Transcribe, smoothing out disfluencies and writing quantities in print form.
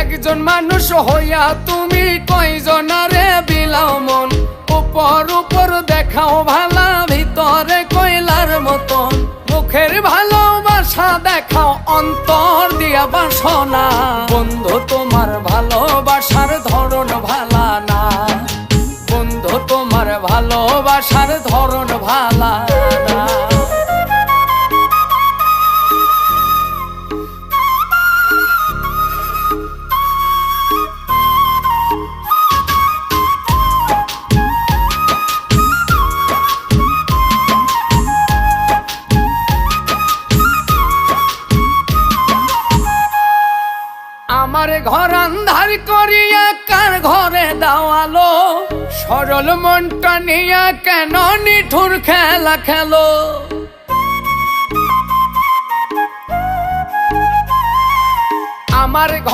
একজন মানুষ হইয়া তুমি কয়জনারে বিলাও মন, উপর উপর দেখাও ভালা, ভিতরে কয়লার মতন। মুখের ভালোবাসা দেখাও, অন্তর দিয়া বাসনা। বন্ধু তোমার ভালোবাসার ধরন ভালা না, বন্ধু তোমার ভালোবাসার ধরন ভালা না। আমার ঘর আন্ধার করিয়া কার ঘরে দাওয়ালো, সরল মনটা নিয়া কেন নিঠুর খেলা খেলো। আমার ঘর